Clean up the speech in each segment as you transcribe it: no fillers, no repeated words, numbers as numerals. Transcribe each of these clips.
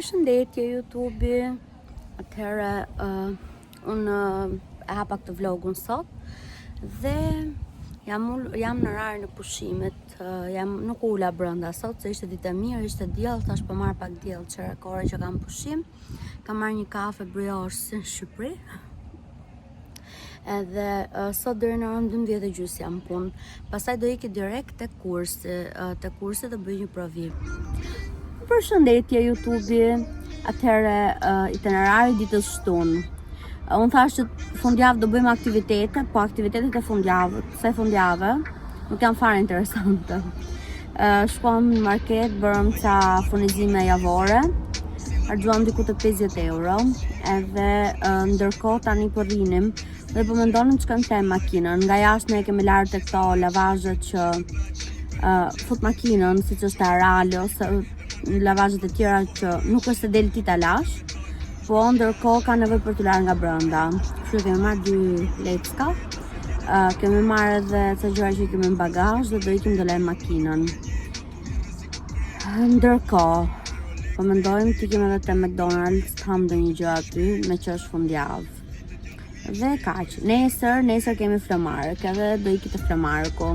Përshëndetje YouTube. Atëherë unë e hapa këtë vlogun sot dhe jam në orarin e pushimit. Nuk ula brenda sot se ishte ditë e mirë, ishte diell, tash po marr pak diell çfarë kohë që kam pushim. Kam marrë një kafe brioche në Shqipëri. Edhe sot deri në orën 12:30 jam punë. Pastaj do iki direkt te kursi do bëj një provim. Përshëndetje YouTube. Atëherë itinerari ditës shtunë. Unë thash që fundjavë do bëjmë aktivitete, po aktivitetet e fundjavë nuk janë fare interesante. Shkojmë në market, bërëm ca furnizime javore, harxuam diku të 50 euro, edhe ndërkohë tani po rrinim dhe po mendonim çka të them makinën. Nga jashtë ne kemi larë tek këto lavazhet që fut makinën, siç është Aralo ose lavazhet e tjera që nuk është se del ti ta lash, po ndërkohë ka nevojë për t'u larë nga brenda. Kështu kemi marrë 2 lecka, kemi marrë edhe ca gjëra që kemi në bagazh dhe do ikim do lejmë makinën. Ndërkohë, po mendojmë të ikim edhe te McDonald's të ham ndonjë gjë aty, me që është fundjavë. Dhe kaq. Nesër kemi flamark, edhe do iki te flamarku.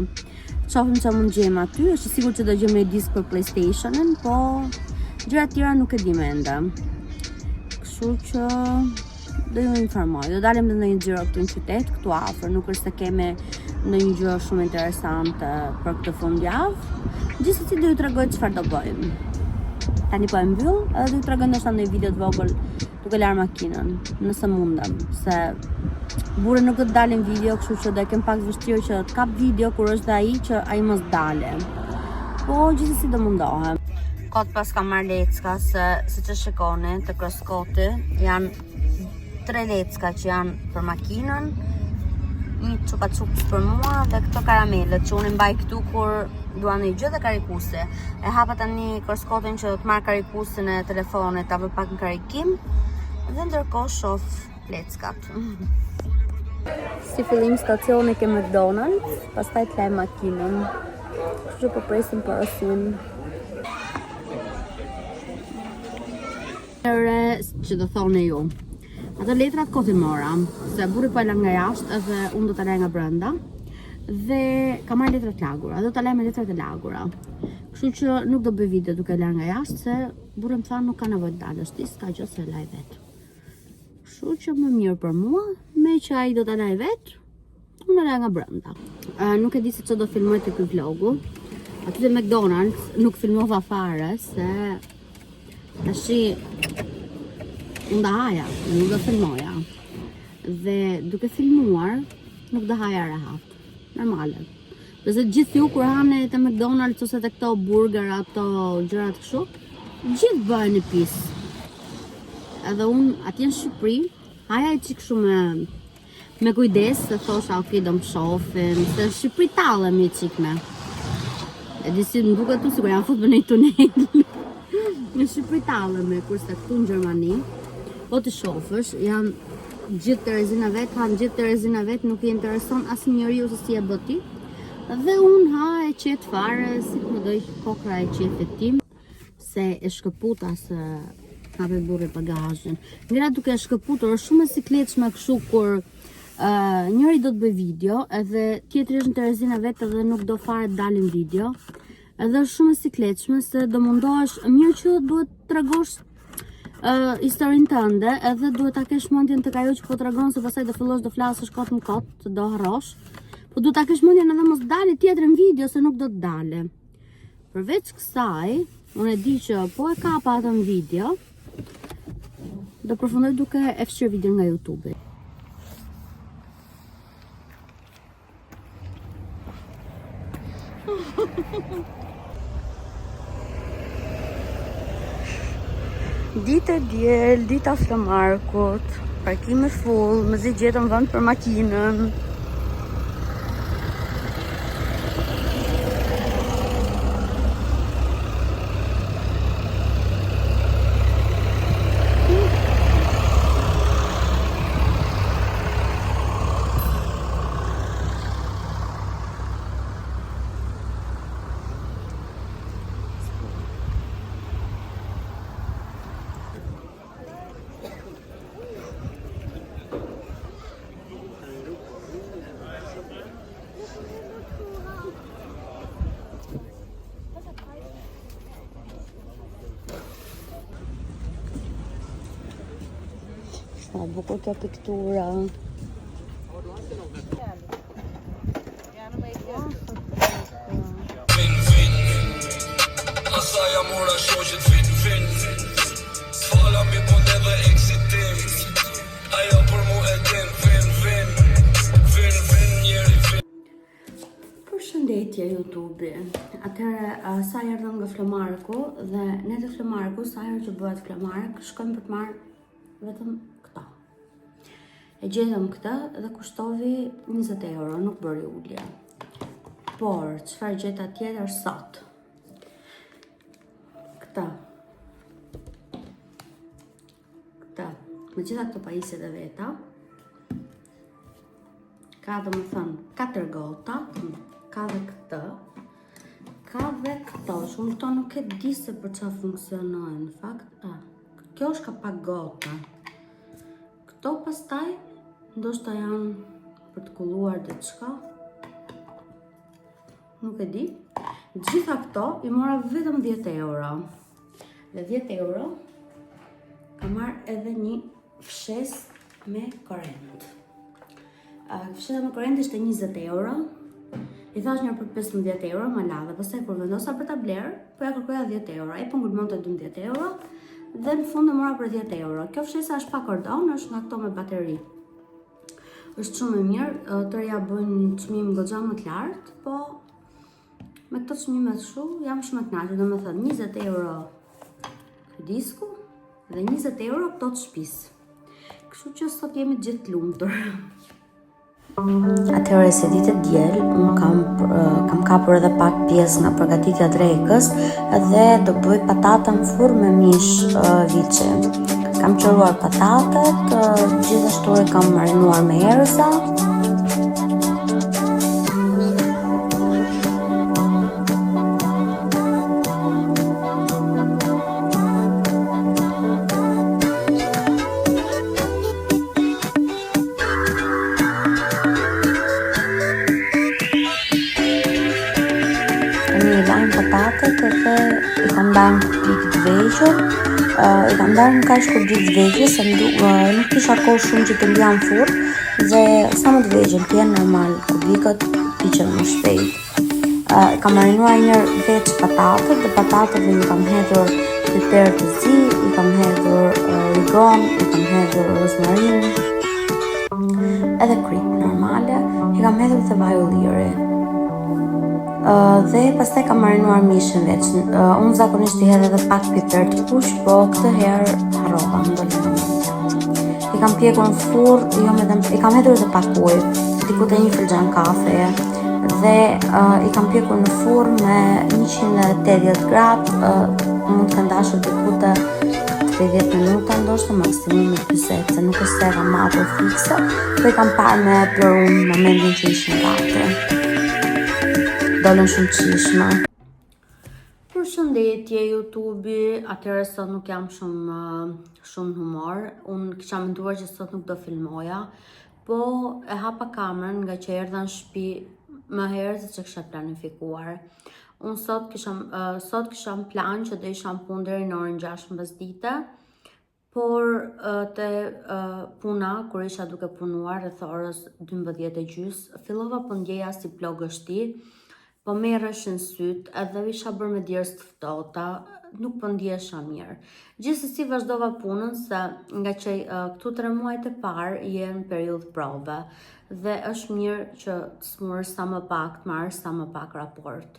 Shohim që mund gjejmë aty, është sigur që do gjejmë një disk për PlayStation-in, po gjëra tjera nuk e di mende. Kështu që do ju informoj. Do dalim në një xhiro këtu në qytet, këtu afër, nuk është se kemi ndonjë gjë shumë interesante për këtë fundjavë. Gjithsesi do ju tregoj çfarë do bëjmë. Tani po e mbyll, edhe do ju tregoj ndoshta ndonjë video të vogël duke larë makinën, nëse mundem, se burri nuk do të dalin video, kështu që do e kem pak vështirë që të kap video kur është ai që ai mos dale. Po gjithsesi do mundohem. Kot pas kam marrë lecka se siç e shikoni te kroskoti janë 3 lecka që janë për makinën, një çupa-çups për mua dhe këto karamelët që unë mbaj këtu kur dua një gjë dhe karikusi. E hapa tani kroskotin që do të marr karikusin e telefonit, ta vë pak në karikim dhe ndërkohë shoh leckat. Si fillim stacioni ke McDonald's, pastaj të lejmë makinën. Kështu po presim porosin. Që do thoni ju. Ato letrat kotin mora, se burri po e lan nga jashtë edhe unë do ta laj nga brenda. Dhe kam marrë letrat lagura, do ta laj me letrat e lagura. Kështu që nuk do bëj video duke larë nga jashtë, se burri më tha nuk ka nevojë të dalësh ti, s'ka gjë se laj vetë. Kështu që më mirë për mua, me që ai do ta laj vetë, unë laj nga brenda. Nuk e di se ç'do do filmoj te ky vlogu. Aty te McDonald's nuk filmova fare se tashi unë haja, nuk do filmoja. Dhe duke filmuar, nuk do haja rehat. Normale. Përse gjithë ju kur hani te McDonald's ose te këto burger, ato gjërat kështu, gjithë bëhen në pis. Edhe unë atje në Shqipëri, haja e qik shumë me kujdes, se thosha, ok, do më shofim, se në Shqipëri talemi qik me. E disi më duke tu, sigur janë fut për një tunel. Në Shqipëri talemi, kurse këtu në Gjermani, po të shofësh, janë gjithë Terezina vetë, hanë gjithë Terezina vetë, nuk i intereson asë njëri ose si e bëti. Dhe unë ha e qetë fare, si të më doj kokra e qetë tim, se e shkëputa se hape burri bagazhin. Njëra duke e shkëputur, është shumë e sikletshme kështu kur njëri do të bëj video, edhe tjetri është në Terezina vetë edhe nuk do fare të dalin video. Edhe është shumë e sikletshme se do mundohesh, mirë që duhet të tregosh historinë tënde, edhe duhet ta kesh mendjen tek ajo që po tregon, se pastaj do fillosh do flasësh kot në kot, të do harrosh. Po duhet ta kesh mendjen edhe mos dalë tjetër në video, se nuk do të dale. Përveç kësaj, unë e di që po e kapa atë në video, do përfundoj duke e fshirë video nga YouTube. Ditë e diel, dita flamarkut, parkimi full, mëzi gjetëm vend për makinën. Sa bukur kjo piktura. Asaja mora shoqet vin Fala mi bon edhe exitim Ajo për mu e din vin njeri vin. Përshëndetje YouTube. Atëherë sa erdhëm nga Flamarku dhe ne te Flamarku sa herë që bëhet Flamark shkojmë për të marrë vetëm këta. E gjetëm këtë dhe kushtovi 20 euro, nuk bëri ulje. Por çfarë gjeta tjetër sot? Këta, me gjitha këto pajisjet e veta, ka dhe më thënë 4 gota, ka dhe këtë, ka dhe këto, shumë këto nuk e di se për çfarë funksionojnë, në fakt, kjo është ka pak gota, këto pastaj, ndoshta janë për të kulluar diçka, nuk e di, gjitha këto i mora vetëm 10 euro. Dhe 10 euro ka marrë edhe një fshes me korrent. Fshesa me korrent ishte 20 euro. I thash një për 15 euro më la dhe pastaj kur vendosa për ta blerë, po ja kërkoja 10 euro. Ai po ngulmonte 12 euro dhe në fund e mora për 10 euro. Kjo fshesa është pa kordon, është nga këto me bateri. Është shumë e mirë, tërja bëjnë çmim goxha më të lartë, po me këto çmime kështu jam shumë e kënaqur, domethënë 20 euro disku dhe 20 euro këto të shtëpisë. Kështu që sot jemi gjithë lumtur. Atëherë se ditë e diel, unë kam kapur edhe pak pjesë nga përgatitja drekës dhe do bëj patatën furrë me mish viçi. Kam çoruar patatet, gjithashtu e kam marinuar me erëza. Patatet edhe I kam darë në kuplik të vegjël, I kam darë në kaq kuplik të vegjël se nuk kisha kohë shumë që të lija në furrë dhe sa më të vegjël të jenë normal, kuplikët piqen më shpejt. Kam marinuar një veç patatet dhe patateve I kam hedhur piper të zi, I kam hedhur rigon, I kam hedhur rozmarin, edhe krip normale, I kam hedhur dhe vaj ulliri. Dhe pastaj kam marinuar mishin veç. Unë zakonisht I hedh edhe pak piper të kuq, po këtë herë harrova, I kam pjekur në furrë, I kam hedhur edhe pak ujë, diku te 1 filxhan kafe, dhe I kam pjekur në furrë me 180 gradë, mund të ndashur diku te 30 minuta, ndoshta maksimumi 40, se nuk është se kam matur fikse, po I kam parë me plorun në momentin që ishin gati. Dolën shumë qishme. Përshëndetje YouTube-i, atëherë sot nuk jam shumë humor. Unë kisha menduar që sot nuk do filmoja, po e hapa kamerën nga që erdha në shtëpi më herët se që kisha planifikuar. Unë sot kisha plan që do isha në punë deri në orën 6 mbasdite, por te puna kur isha duke punuar rreth orës 12:30, fillova po ndjeja si plogështi. Po merreshin syt, edhe isha bërë me djerës të ftohta, nuk po ndjesha mirë. Gjithsesi vazhdova punën se nga që këtu 3 muajt e parë jenë periudhë prove dhe është mirë që të smurësh sa më pak, të marrësh sa më pak raport.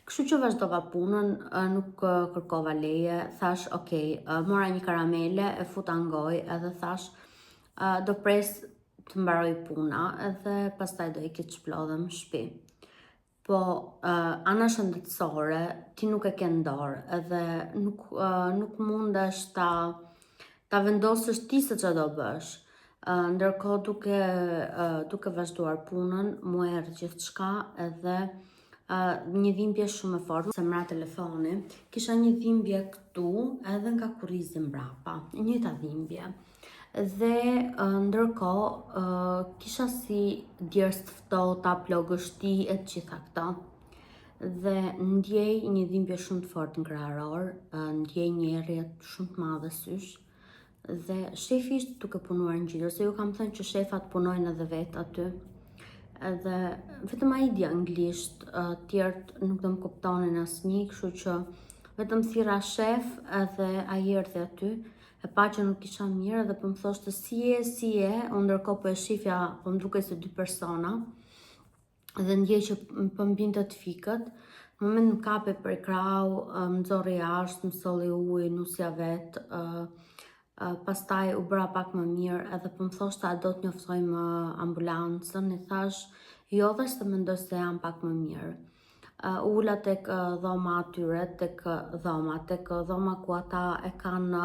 Kështu që vazhdova punën, nuk kërkova leje, thash okay, mora një karamele, e futa në gojë edhe thash do pres të mbaroj puna edhe pastaj do ikit çplodhem në shtëpi. Po, ana shëndetësore, ti nuk e ke në dorë, edhe nuk mundesh ta vendosësh ti se çfarë do bësh. Ndërkohë duke vazhduar punën, mu erdhi gjithçka edhe një dhimbje shumë e fortë, se mra telefoni, kisha një dhimbje këtu edhe nga kurrizi mbrapa, njëjta dhimbje. Dhe ndërkohë kisha si djerës të ftohta, plogështi e të gjitha këto. Dhe ndjej një dhimbje shumë të fortë në krahëror, ndjej një errje shumë të madhe sysh Dhe shefi ishte duke punuar në Gjidër, se ju kam thënë që shefat punojnë edhe vetë aty. Edhe vetëm ai di anglisht, tjerët nuk do më kuptonin asnjë, kështu që vetëm thira shef edhe ai erdhi aty, e pa që nuk isha mirë dhe po më thoshte si je, unë ndërkohë po e shifja, po më dukej se 2 persona, dhe ndjej që po më binte të fikët. Në moment më kape për krau, më nxorri jashtë, më solli ujë, nusja vetë, pastaj u bëra pak më mirë edhe po më thoshte a do të njoftojmë ambulancën, i thash jo dhe se mendoj se jam pak më mirë. Ula tek dhoma atyre, tek dhoma ku ata e kanë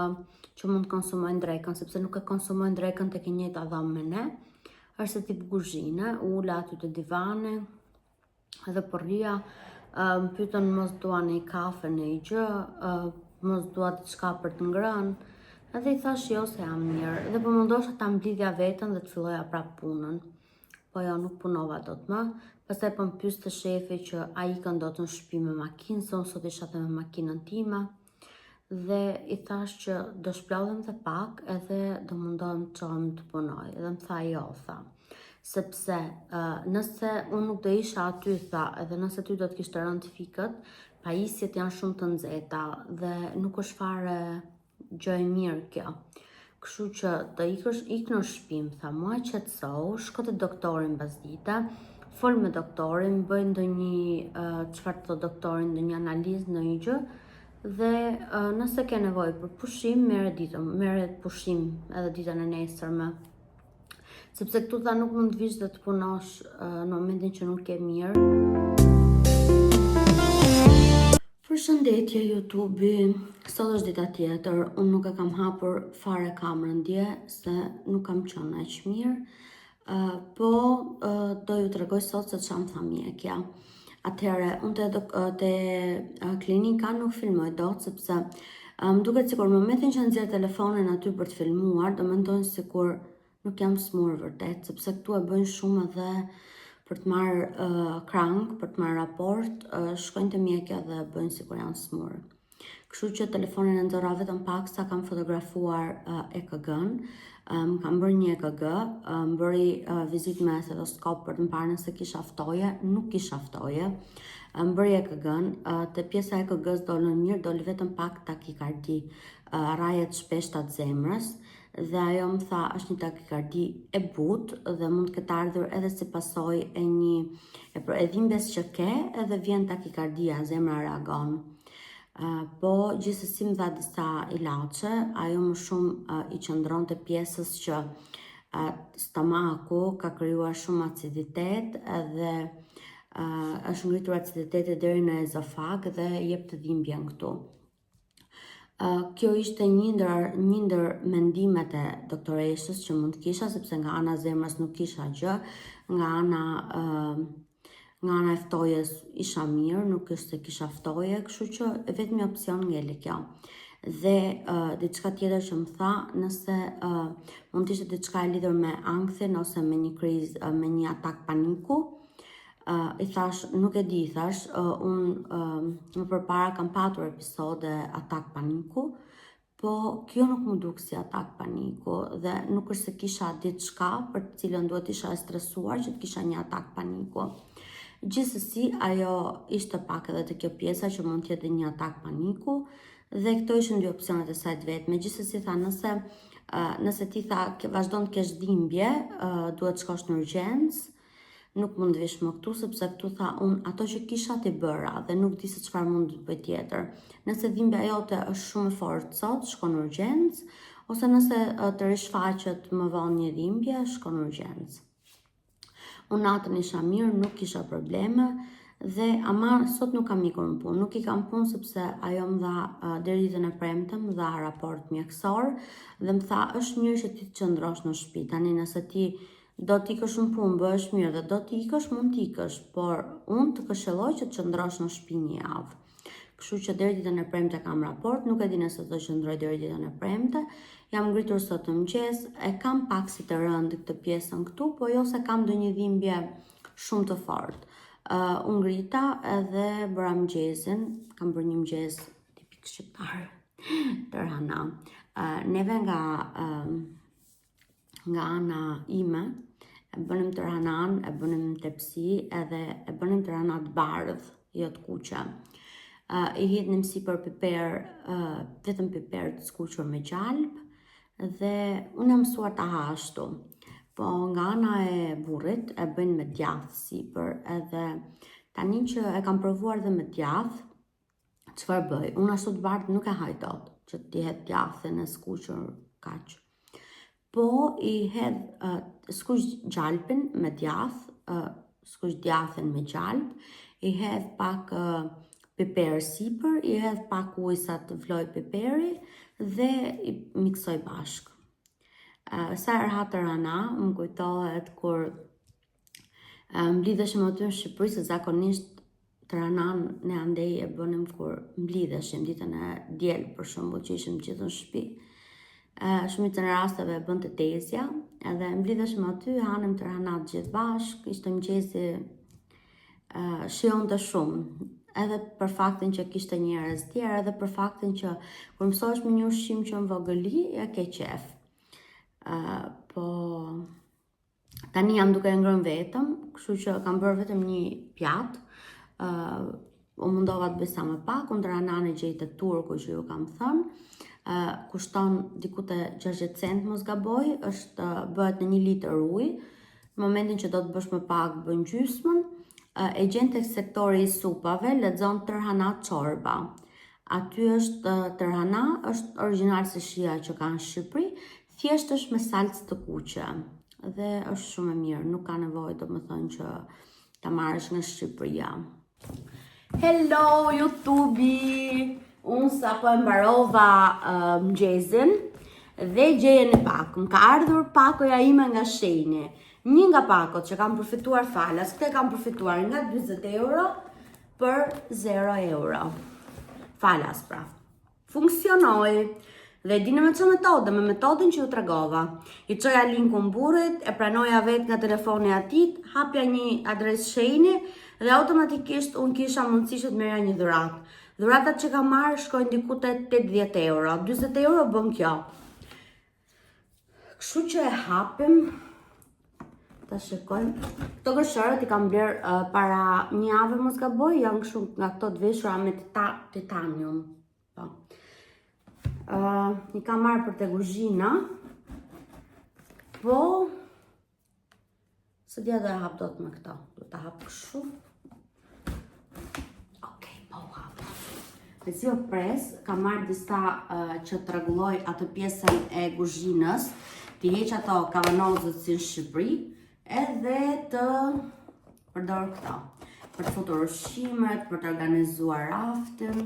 që mund të konsumojnë drekën, sepse nuk e konsumojnë drekën tek e njëjta dhomë me ne, është tip kuzhine, ula aty te divani, edhe po rria, më pyetën mos dua një kafe në i gjë, mos dua diçka për të ngrënë, edhe i thash jo se jam mirë, dhe po mundosha ta mblidhja veten dhe të filloja prap punën. Po jo, nuk punova dot më. Pastaj po më pyeste shefi që ai ikën dot në shtëpi me makinë, se unë sot isha edhe me makinën time. Dhe i thash që do shplodhem dhe pak edhe do mundohem të çohem të punoj. Dhe më tha jo, tha. Sepse nëse unë nuk do isha aty, tha, edhe nëse ty do të kishte rënë të fikët, pajisjet janë shumë të nxehta dhe nuk është fare gjë e mirë kjo. Kështu që të ik në shtëpi, më tha, mua qetësohu, shko te doktori mbas dite, fol me doktorin, bëj ndonjë çfarë thot doktori, ndonjë analizë, ndonjë gjë, dhe nëse ke nevojë për pushim, merret pushim edhe ditën e nesërme. Sepse këtu tha nuk mund të vish dhe të punosh në momentin që nuk ke mirë. Përshëndetje YouTube-i, sot është dita tjetër, unë nuk e kam hapur fare kamerën dje, se nuk kam qenë aq mirë, po do ju tregoj sot se çfarë më tha mjekja. Atëherë, unë te klinika nuk filmoj dot, sepse më duket sikur në momentin që nxjerr telefonin aty për të filmuar, do mendojnë sikur nuk jam smur vërtet, sepse këtu e bëjnë shumë edhe për të marrë krang, për të marrë raport, shkojnë te mjekja dhe bëjnë sikur janë smur. Kështu që telefonin e nxorra vetëm pak sa kam fotografuar EKG-n, më kam bërë një EKG, më bëri vizitë me stetoskop për të më parë nëse kisha ftoje, nuk kisha ftoje. Më bëri EKG-n, te pjesa e EKG-s dolën mirë, doli vetëm pak takikardi, rajet shpeshta të zemrës, dhe ajo më tha është një takikardi e butë dhe mund të ketë ardhur edhe si pasojë e dhimbjes që ke, edhe vjen takikardia, zemra reagon. Po gjithsesi më dha disa ilaçe, ajo më shumë i qëndron te pjesës që stomaku ka krijuar shumë aciditet edhe është ngritur aciditeti deri në ezofag dhe jep të dhimbjen këtu. Kjo ishte një ndër mendimet e doktoreshës që mund të kisha, sepse nga ana e zemrës nuk kisha gjë, nga ana e ftojes isha mirë, nuk ishte se kisha ftoje, kështu që vetmi opsion ngeli kjo. Dhe diçka tjetër që më tha, nëse mund të ishte diçka e lidhur me ankthin ose me një krizë, me një atak paniku, i thash, nuk e di, i thash, unë më përpara kam patur episode atak paniku, po kjo nuk më duk si atak paniku dhe nuk është se kisha diçka për të cilën duhet isha e stresuar që të kisha një atak paniku. Gjithsesi, ajo ishte pak edhe te kjo pjesa që mund të jetë një atak paniku dhe këto ishin dy opsionet e saj të vetme. Gjithsesi tha, nëse ti tha vazhdon të kesh dhimbje, duhet shkosh në urgjencë, nuk mund të vish më këtu, sepse këtu tha unë ato që kisha t'i bëra dhe nuk di se çfarë mund të bëj tjetër. Nëse dhimbja jote është shumë e fortë sot, shko në urgjencë, ose nëse të rishfaqet më vonë një dhimbje, shko në urgjencë. Unë natën isha mirë, nuk kisha probleme dhe ama sot nuk kam ikur në punë. Nuk i kam punë sepse ajo më dha deri ditën e premte, më dha raport mjekësor dhe më tha është mirë që ti të qëndrosh në shtëpi. Tani nëse ti do t'ikësh në punë, bëhesh mirë dhe do t'ikësh, mund t'ikësh, por unë të këshilloj që të qëndrosh në shtëpi një javë. Kështu që deri ditën e premte kam raport, nuk e di nëse do qëndroj deri ditën e premte. Jam ngritur sot të mëngjes, e kam pak si të rënd këtë pjesën këtu, po jo se kam ndonjë dhimbje shumë të fortë. Unë ngrita edhe bëra mëngjesin, kam bërë një mëngjes tipik shqiptar, tërhana. neve nga ana ime, e bënim tërhanan, e bënim tepsi, edhe e bënim tërhanat bardh, jo të kuqe. I hidhnim si për piper, vetëm piper të skuqur me gjalp, dhe unë e mësuar ta ha ashtu. Po nga ana e burrit e bëjnë me djath sipër, edhe tani që e kam provuar dhe me djath, çfarë bëj? Unë ashtu të bardh nuk e haj dot, që t'i hedh djathin e skuqur kaq. Po i hedh skuq gjalpin me djath, skuq djathin me gjalp, i hedh pak piper sipër, i hedh pak ujë sa të vloj piperi dhe i miksoj bashk. Sa herë ha tërhana, më kujtohet kur mblidheshim aty në Shqipëri, se zakonisht tërhanan ne andej e bënim kur mblidheshim ditën e diel, për shembull, që ishim gjithë në shtëpi. Shumicën e rasteve e bënte tezja, edhe mblidheshim aty, hanim tërhanat gjithë bashk, ishte mëngjesi shijonte shumë. Edhe për faktin që kishte njerëz tjerë, edhe për faktin që kur mësohesh me një ushqim që në vogëli, ja ke qef. Po tani jam duke ngrënë vetëm, kështu që kam bërë vetëm një pjatë. U mundova të bëj sa më pak, unë tërhanan e gjej te Turku që ju kam thënë. Kushton diku te 60 cent mos gaboj, bëhet në 1 litër ujë. Në momentin që do të bësh më pak, bën gjysmën. E gjen tek sektori i supave, lexon tërhana çorba. Aty është tërhana, është origjinal se shija që ka në Shqipëri, thjesht është me salcë të kuqe. Dhe është shumë e mirë, nuk ka nevojë domethënë që ta marrësh nga Shqipëria. Hello YouTube! Unë sapo e mbarova mëngjesin dhe gjejeni pak. Më ka ardhur pakoja ime nga shenji. Një nga pakot që kam përfituar falas, këtë kam përfituar nga 20 euro për 0 euro. Falas pra. Funksionoi. Dhe dini me çfarë metode, me metodën që ju tregova. I çoja linkun burrit, e pranoja vetë nga telefoni i tij, hapja një adresë shenji dhe automatikisht unë kisha mundësi që të merrja një dhuratë. Dhuratat që kam marrë shkojnë diku te 80 euro. 40 euro bën kjo. Kështu që e hapim. Ta shikojmë. Këto gërshërët i kam bler para një jave mos gaboj, janë kështu nga këto të veshura me titanium. Po. I kam marrë për te kuzhina. Po se dia do e hap dot me këto. Do ta hap kështu. Okej, po hap. Me si o pres, kam marrë disa që të rregulloj atë pjesën e kuzhinës, të heq ato kavanozët si në Shqipëri, edhe të përdor këto për të futur ushqimet, për të organizuar raftin,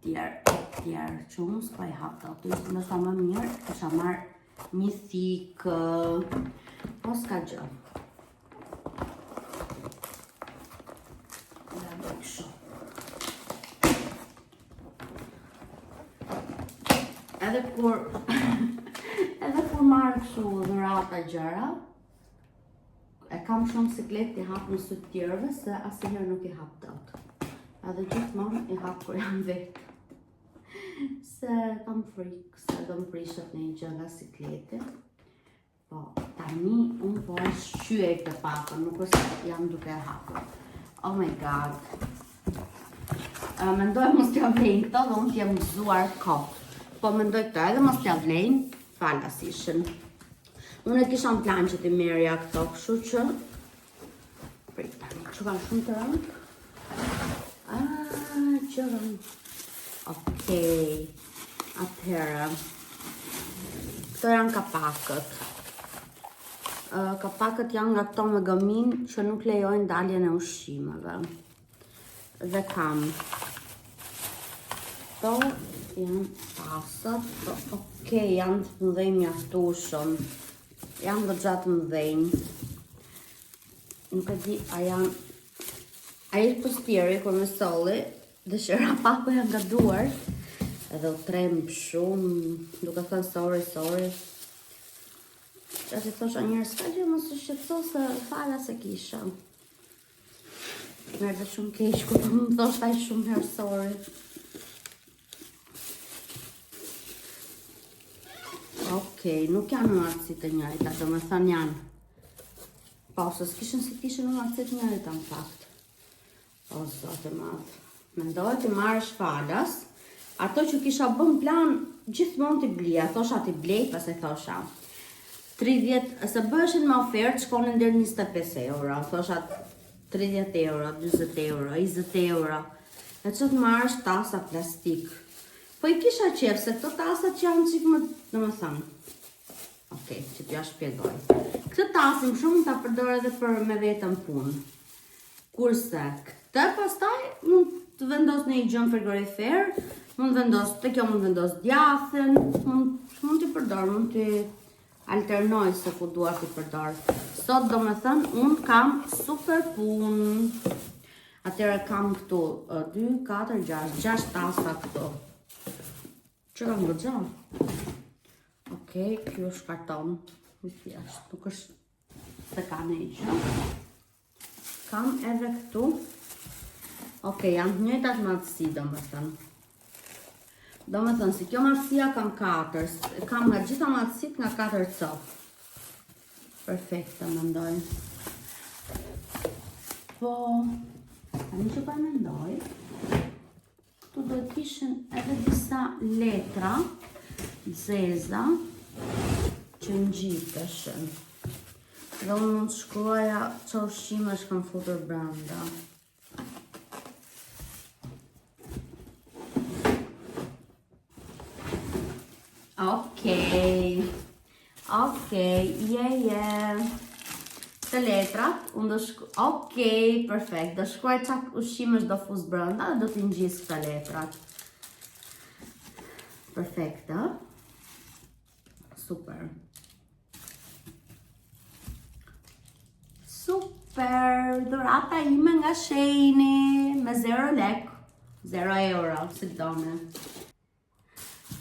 etj, që unë s'po i hap dot. Ishte ndoshta më mirë kisha marrë një thikë, po s'ka gjë. Ja bëj kështu. Edhe kur marrë kështu dhurata gjëra, e kam shumë siklet i hap në sy të tjerëve, se asnjëherë nuk i hap dot. Edhe gjithmonë i hap kur jam vetë. Se kam frikë se do më prishet në një gjë nga sikleti. Po, tani unë po e shqyej këtë pakën, nuk është jam duke e hapur. Oh my god. Mendoj mos t'ja vlejnë këto dhe unë t'ja mëzuar kohë. Po mendoj këto edhe mos t'ja vlejnë, falas ishin. Unë e kisha në plan që t'i merja këto, kështu që... Prit tani, që kanë shumë të rëndë? Që rëndë. Okej, atëherë. Këto janë kapakët. Kapakët janë nga këto me gëmin që nuk lejojnë daljen e ushqimeve. Dhe kam. Këto janë pasat. Okej, janë të mëdhenj mjaftueshëm. Janë dhe gjatë mëdhenj. Nuk e di, a janë... A i pëstjeri, kur me solli, dhe shëra pako janë nga duar, edhe u tremb shumë, duke thënë sorry. Që që thosha njërë, s'ka gjë mos u shqetëso se fala se kisha. Merë dhe shumë keq, kur më thoshta i shumë herë sorry. Okej, nuk janë në aftësi të njëjta, do me thënë janë. Po, se s'kishin si t'ishin në aftësi të njëjta në fakt. O, zote madh. Mendoj t'i marrësh falas, ato që kisha bën plan, gjithmonë t'i blija, thosha t'i blej, pas e thosha. 30, se bëshin me ofertë, shkonin deri 25 euro, thosha 30 euro, 20 euro, 20 euro. E që të marrësh tasa plastik. Po i kisha qef, se këto tasat që janë qik më, në më thënë. Okej, që t'ja shpjegoj. Këtë tasim shumë t'a përdor edhe për me vetën punë. Kurse, këtë pastaj mund të vendos në i gjën frigorifer, mund vendos, të kjo mund vendos djathen, mund t'i përdor, mund t'i alternoj se ku duar t'i përdor. Sot do me thënë, unë kam super punë. Atëre kam këtu 2, 4, 6 tasa këtu. Që kam gëgja? Okej, kjo është karton. Nuk është se ka në iqë. Kam edhe këtu. Okej, janë të njëjtat matësi, do me thënë. Do me thënë, si kjo matësia kam 4. Kam nga gjitha matësit nga 4 copë. Perfekte, mendoj. Po, tani që pa mendoj, këtu do t'ishin edhe disa letra zeza që ngjiteshin. Dhe unë mund të shkruaja që ushqimesh kam futur brenda. Okej, je. Të letrat, unë do shkruaj, okej, perfekt, do shkruaj çak ushqimesh do fus brenda dhe do t'i ngjis këto letrat. Perfekte. Super. Super, dhurata ime nga Shejni, me 0 lek, 0 euro, si done.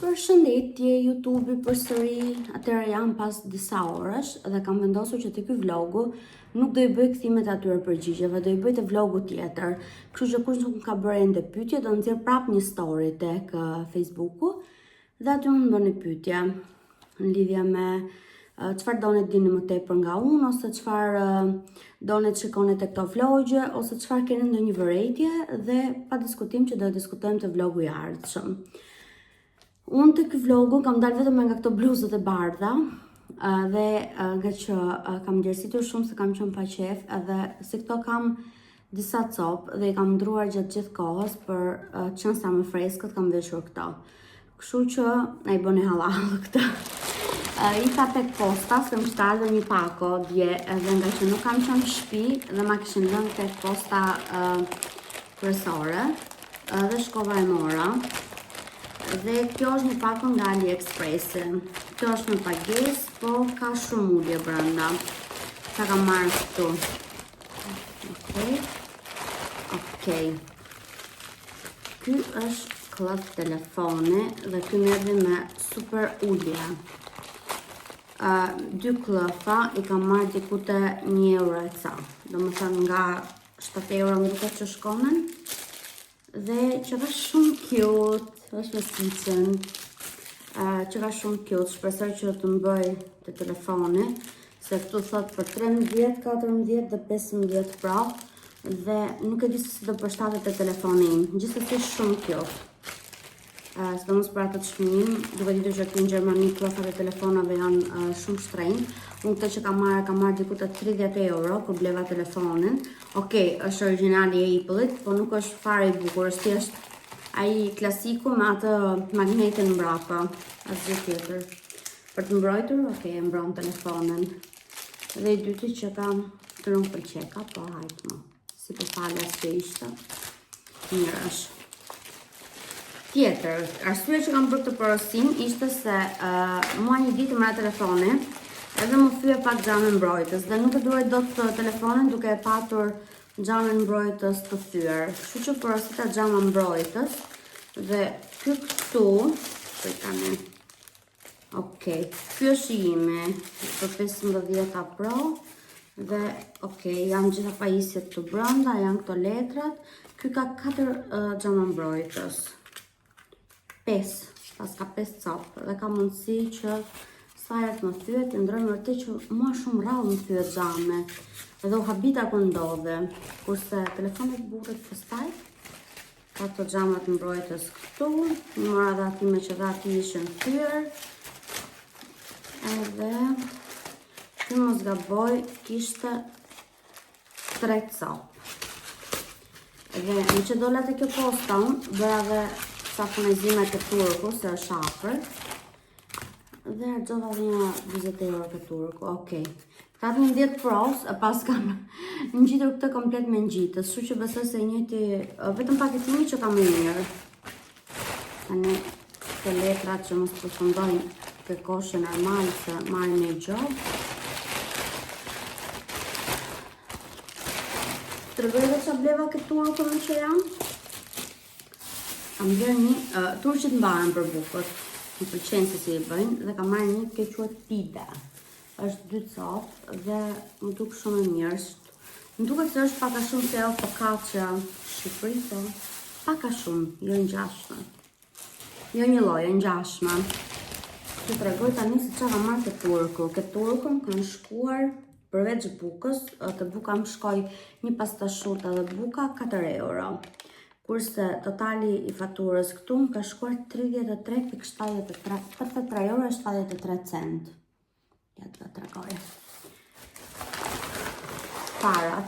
Përshëndetje YouTube-i përsëri, atëra jam pas disa orësh dhe kam vendosur që të ky vlogu nuk do i bëj kthimet atyre përgjigjeve, do i bëj të vlogu tjetër. Kështu që kush nuk ka bërë ende pyetje, do nxjerr prap një story tek Facebooku dhe aty mund bëni pyetje në lidhje me çfarë doni të dini më tepër nga unë, ose çfarë doni të shikoni tek këto vlogje, ose çfarë keni ndonjë vërejtje dhe pa diskutim që do të diskutojmë të vlogu i ardhshëm. Unë të këtë vlogu kam dalë vetëm nga këto bluzët e bardha dhe nga që kam djersitur shumë se kam qenë pa qef edhe se këto kam disa copë dhe i kam ndruar gjatë gjithë kohës për qenë sa më freskët kam veshur këto. Kështu që e i bëni halal këtë. I ka tek posta se më shtarë dhe një pako dje edhe nga që nuk kam qenë në shtëpi dhe ma kishin lënë tek posta kryesore dhe shkova e mora. Dhe kjo është një pako nga AliExpress. Kjo është në pagesë, po ka shumë ullje brenda. Sa kam marrë këtu. Okej. Ky është klët telefoni dhe ky merri me super ullje. 2 klëfa i kam marrë diku te 1 euro e ca. Do më thënë nga 7 euro më duket që shkonen. Dhe që ka shumë cute. është me sicën, që ka shumë cute, shpresoj që të mbëj të telefoni, se këtu thot për 13, 14 dhe 15 Pro, dhe nuk e di se si do përshtatet të telefoni im, gjithsesi shumë cute. Sidomos për atë të shmim, duke ditur që këtu në Gjermani klofat e telefonave janë shumë shtrenjtë. Unë këtë që kam marrë diku të 30 euro kur bleva telefonin. Okej, është origjinali e Apple-it, po nuk është fare i bukur, është thjesht ai klasiku me atë magnetin mbrapa, asgjë tjetër. Për të mbrojtur, okej, e mbron telefonin. Dhe i dyti që kam të nuk pëlqeka, po hajtë më. Si për falas që ishte, mirë është. Tjetër, arsye që kam bërë të porosim ishte se mua një ditë më ra telefoni edhe më thye pak xhamin mbrojtës dhe nuk e duaj dot telefonin duke e patur xhamin mbrojtës të thyer. Kështu që porosita xhama mbrojtës dhe ky këtu, që tani. Okej, ky është imi për 15 Pro dhe okej, janë gjitha pajisjet të brenda, janë këto letrat. Ky ka 4 xhama mbrojtës. 5, pas ka 5 copë dhe ka mundësi që Sajat më thyet, i ndrojmë vërtet që mua shumë rrallë më thyet xhami. Edhe u habita kur ndodhe. Kurse telefonit burrit pastaj ka të xhamat mbrojtës këtu, mora dhe atime që dhe ati ishën thyer. Edhe që mos gaboj kishte 3 copë. Edhe në që dola të kjo posta unë, bëra dhe sa funezime të turku, se është afër. Dhe argjova dhe një 20 euro të turku, okej. Ka të 10 pros, e pas kam ngjitur këtë komplet me ngjitës, kështu që besoj se njëti, vetëm paketimi që kam më mirë. Tani të letrat që mos përfundojnë të koshe normal se marrin një job. Të rëgoj dhe që bleva këtë turku në që jam. Kam blerë një turqit mbarën për bukët. Më pëlqen se si i bëjnë dhe kam marrë një që quhet pide. Është 2 copë dhe më duk shumë e mirë. Më duket se është paka shumë se o focaccia Shqipëri, po paka shumë, jo ngjashme. Jo një lloj, jo ngjashme. Që tregoj tani se çfarë kam marrë te turku. Ke turkun kanë shkuar përveç bukës, te buka më shkoi një pasta shuta dhe buka 4 euro. Kurse totali i faturës këtu më ka shkuar 33,73 euro e 73 cent. Ja të tregoj. Parat,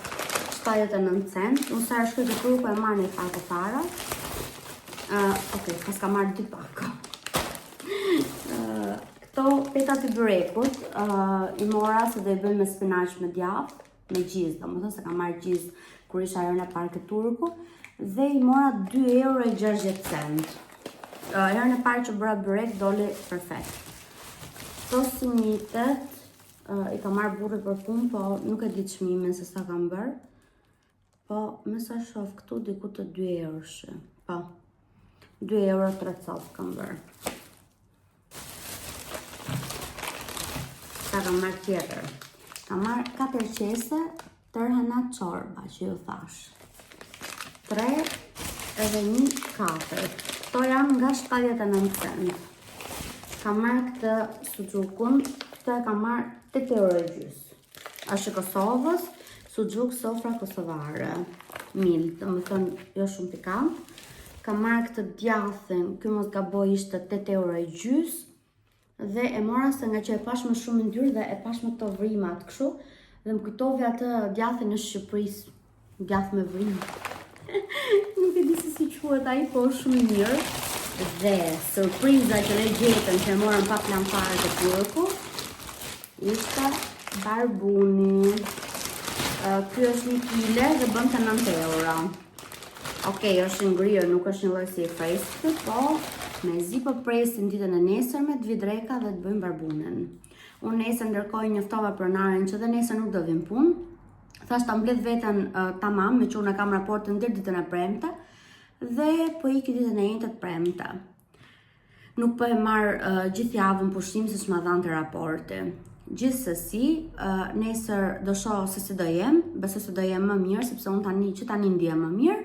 79 cent. Unë sa shkoj të turku e marrë një pak të parat. Okej, pas ka marrë 2 paka. Këto petat i byrekut, i mora se do i bëjmë me spinaq me djath, me gjizë, do më thë se ka marrë gjizë kur isha herën e parë ke turku. Dhe i mora 2,60 euro. Herën e parë që bëra byrek doli perfekt. Këto simitet i ka marrë burri për punë, po nuk e di çmimin se sa kam bërë. Po me sa shoh këtu diku të 2 eurosh. Po 2 euro 3 copë kam bërë. Sa kam marrë tjetër? Kam marrë 4 qese tërhana çorba që ju thash. 3 edhe 1 4. Këto janë nga 79 cent. Kam marrë këtë suxhukun, këtë e kam marrë 8,5 euro. Është e Kosovës, suxhuk sofra kosovare. Mild, do më thënë jo shumë pikant. Kam marrë këtë djathin, ky mos gaboj ishte 8,5 euro. Dhe e mora se nga që e pash më shumë ndyrë dhe e pash me këto vrimat kështu. Dhe më kujtovi atë djathin në Shqipërisë, djath me vrimë. Nuk e di se si quhet ai, po shumë mirë. Dhe surpriza që ne gjetëm që e morëm pa plan fare të turku ishte barbuni. Ky është 1 kile dhe bën të 9 euro. Okej, është ngrirë, nuk është një lloj si i freskët, po me zi po presin ditën e nesërme të vi dreka dhe të bëjmë barbunen. Unë nesër ndërkohë njoftova pronaren që dhe nesër nuk do vim punë. Thash ta mbledh veten tamam, me që unë kam raportin deri ditën e premte dhe po iki ditën e njëjtët premte. Nuk po e marr gjithë javën pushim siç ma dhante raporti. Gjithsesi, nesër do shoh se si do jem, besoj se do jem më mirë sepse unë tani ndihem më mirë.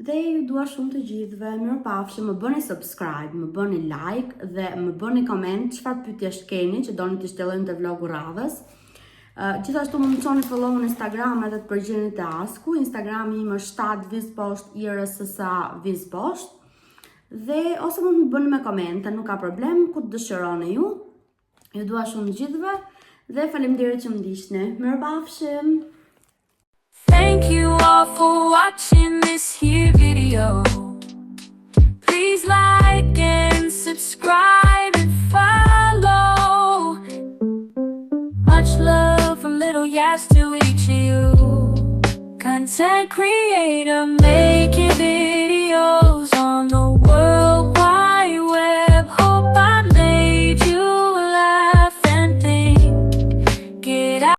Dhe ju dua shumë të gjithëve, mirupafshim, më bëni subscribe, më bëni like dhe më bëni comment çfarë pyetjesh keni që doni t'i shtellojmë te vlogu radhës. Gjithashtu më mësoni follow në Instagram edhe të përgjigjen të Asku. Instagrami im është 7 vizposht IRSSA vizposht. Dhe ose mund të bëni me komente, nuk ka problem, ku të dëshironi ju. Ju dua shumë gjithëve dhe faleminderit që më ndiqni. Mirupafshim. Thank you all for watching this here video. Please like and subscribe and follow. Much love from Little Yas to each of you. Content creator making videos on the